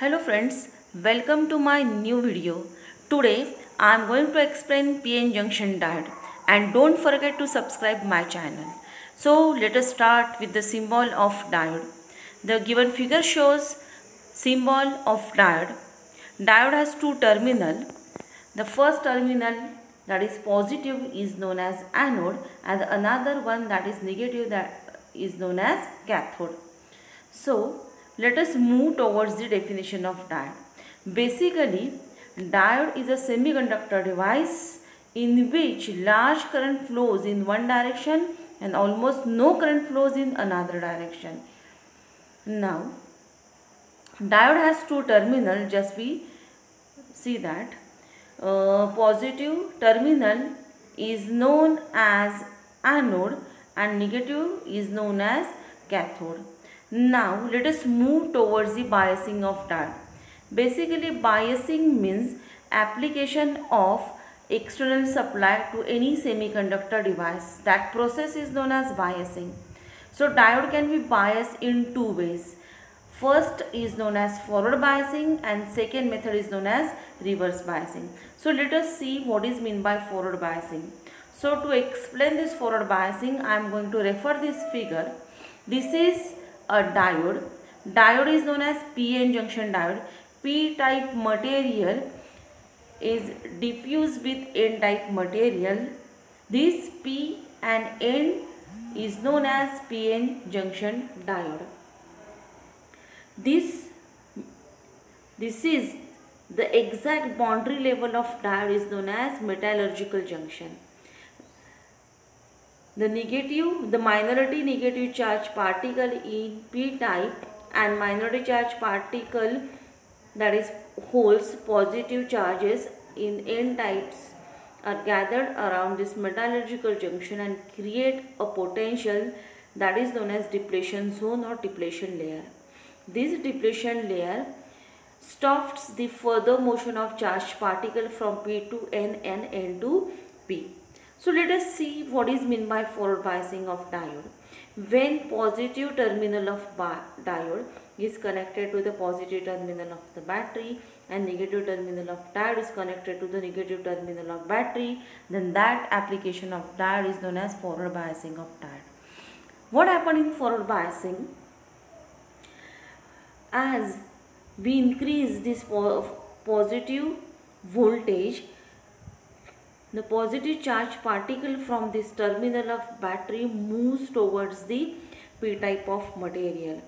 Hello friends, welcome to my new video. Today I am going to explain PN junction diode and don't forget to subscribe my channel. So let us start with the symbol of diode. The given figure shows symbol of diode. Diode has two terminals. The first terminal that is positive is known as anode and another one that is negative that is known as cathode. So let us move towards the definition of diode. Basically, diode is a semiconductor device in which large current flows in one direction and almost no current flows in another direction. Now, diode has two terminals, just we see that. Positive terminal is known as anode and negative is known as cathode. Now let us move towards the biasing of diode. Basically, biasing means application of external supply to any semiconductor device. That process is known as biasing. So diode can be biased in two ways. First is known as forward biasing and second method is known as reverse biasing. So let us see what is meant by forward biasing. So to explain this forward biasing, I am going to refer this figure. This is a diode. Diode is known as PN junction diode. P-type material is diffused with N-type material. This P and N is known as PN junction diode. This is the exact boundary level of diode is known as metallurgical junction. The minority negative charge particle in p-type and minority charge particle, that is holes, positive charges in n-types are gathered around this metallurgical junction and create a potential that is known as depletion zone or depletion layer. This depletion layer stops the further motion of charged particle from P to N and N to P. So let us see what is meant by forward biasing of diode. When positive terminal of diode is connected to the positive terminal of the battery and negative terminal of diode is connected to the negative terminal of battery, then that application of diode is known as forward biasing of diode. What happened in forward biasing? As we increase this positive voltage, the positive charge particle from this terminal of battery moves towards the p-type of material.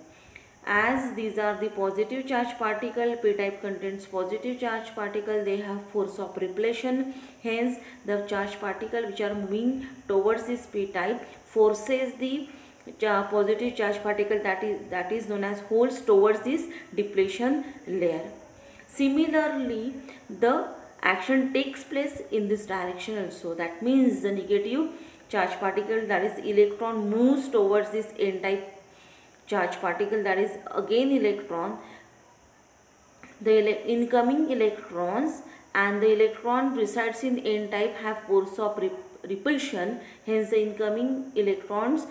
As these are the positive charge particle, p-type contains positive charge particle, they have force of repulsion. Hence, the charge particle which are moving towards this p-type forces the positive charge particle that is known as holes towards this depletion layer. Similarly, the action takes place in this direction also. That means the negative charge particle, that is electron, moves towards this n-type charge particle, that is again electron. The incoming electrons and the electron resides in n-type have force of repulsion. Hence, the incoming electrons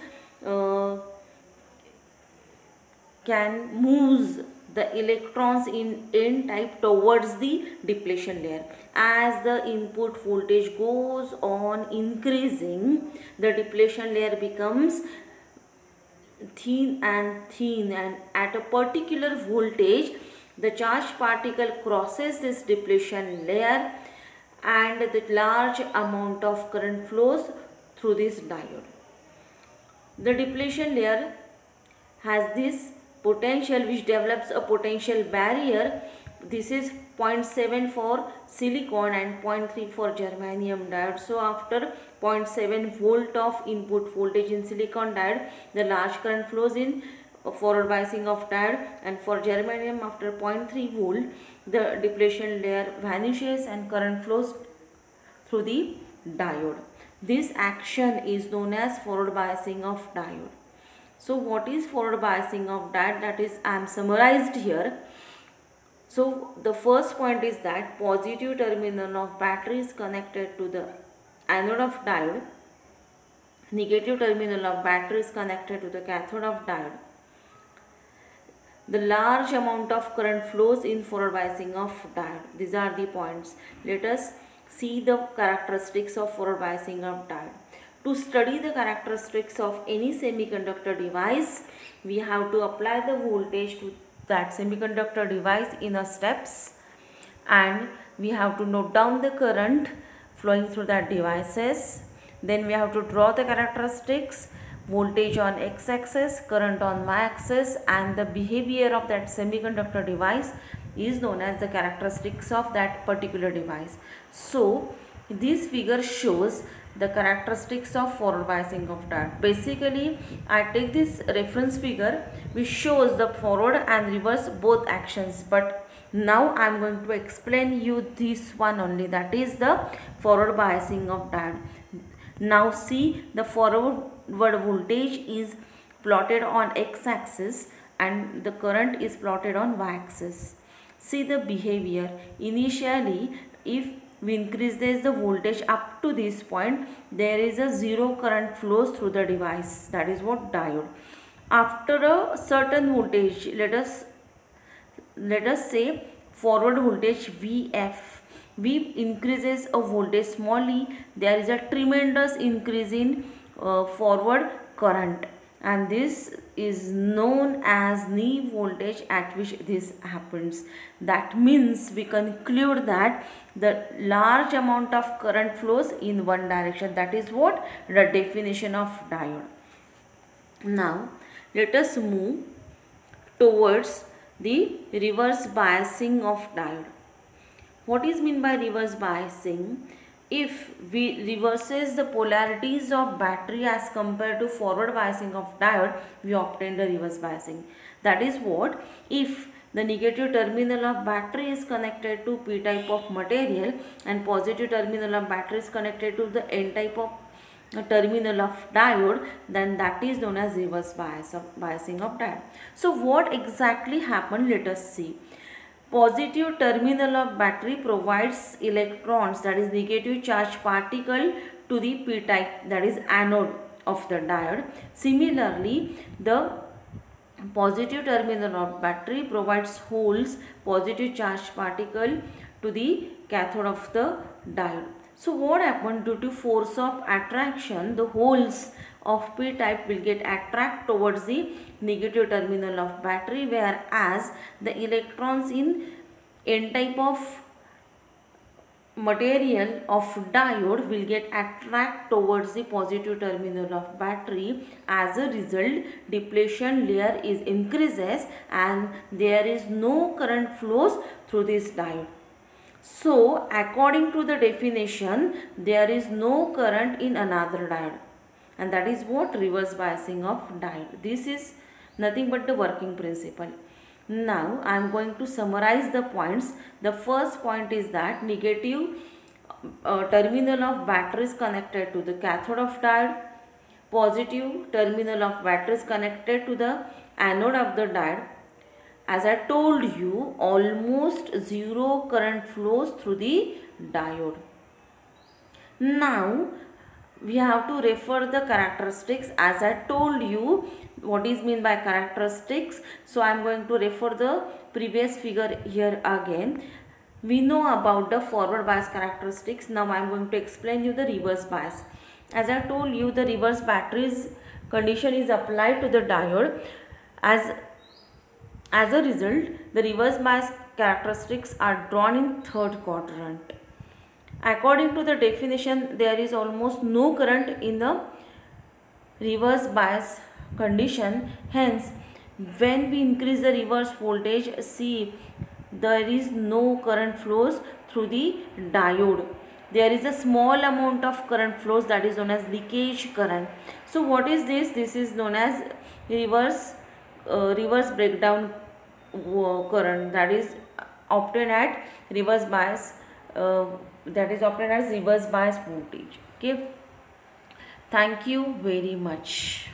can move the electrons in n-type towards the depletion layer. As the input voltage goes on increasing, the depletion layer becomes thin and at a particular voltage the charged particle crosses this depletion layer and the large amount of current flows through this diode. The depletion layer has this potential which develops a potential barrier. This is 0.7 for silicon and 0.3 for germanium diode. So after 0.7 volt of input voltage in silicon diode, the large current flows in forward biasing of diode, and for germanium after 0.3 volt the depletion layer vanishes and current flows through the diode. This action is known as forward biasing of diode. So what is forward biasing of diode? That is, I am summarized here. So the first point is that positive terminal of battery is connected to the anode of diode. Negative terminal of battery is connected to the cathode of diode. the large amount of current flows in forward biasing of diode. These are the points. Let us see the characteristics of forward biasing of diode. To study the characteristics of any semiconductor device, we have to apply the voltage to that semiconductor device in a steps, and we have to note down the current flowing through that devices. Then we have to draw the characteristics, voltage on x-axis, current on y-axis, and the behavior of that semiconductor device is known as the characteristics of that particular device. So this figure shows the characteristics of forward biasing of diode. Basically, I take this reference figure which shows the forward and reverse both actions, but now I am going to explain you this one only, that is the forward biasing of diode. Now see, the forward voltage is plotted on x-axis and the current is plotted on y-axis. See the behavior. Initially, if we increase the voltage up to this point, there is a zero current flows through the device. That is what diode. After a certain voltage, let us say forward voltage Vf, V increases a voltage small, there is a tremendous increase in forward current, and this is known as knee voltage at which this happens. That means we conclude that the large amount of current flows in one direction. That is what the definition of diode. Now let us move towards the reverse biasing of diode. What is meant by reverse biasing? If we reverses the polarities of battery as compared to forward biasing of diode, we obtain the reverse biasing. That is what, if the negative terminal of battery is connected to P type of material and positive terminal of battery is connected to the N type of terminal of diode, then that is known as reverse biasing of diode. So what exactly happened? Let us see. Positive terminal of battery provides electrons, that is negative charge particle, to the P type, that is anode of the diode. Similarly, the positive terminal of battery provides holes, positive charge particle, to the cathode of the diode. So what happened? Due to force of attraction, the holes of P type will get attract towards the negative terminal of battery, whereas the electrons in N type of material of diode will get attract towards the positive terminal of battery. As a result, depletion layer is increases and there is no current flows through this diode. So according to the definition, there is no current in another diode, and that is what reverse biasing of diode. This is nothing but the working principle. Now I am going to summarize the points. The first point is that negative terminal of battery is connected to the cathode of diode, positive terminal of battery is connected to the anode of the diode. As I told you, almost zero current flows through the diode. Now we have to refer the characteristics. As I told you what is meant by characteristics, so I am going to refer the previous figure here again. We know about the forward bias characteristics. Now I am going to explain you the reverse bias. As I told you, the reverse batteries condition is applied to the diode. As a result, the reverse bias characteristics are drawn in third quadrant. According to the definition, there is almost no current in the reverse bias condition. Hence, when we increase the reverse voltage, see, there is no current flows through the diode. There is a small amount of current flows, that is known as leakage current. So what is this? This is known as reverse breakdown current, that is obtained at reverse bias, that is obtained as reverse bias voltage. Okay, thank you very much.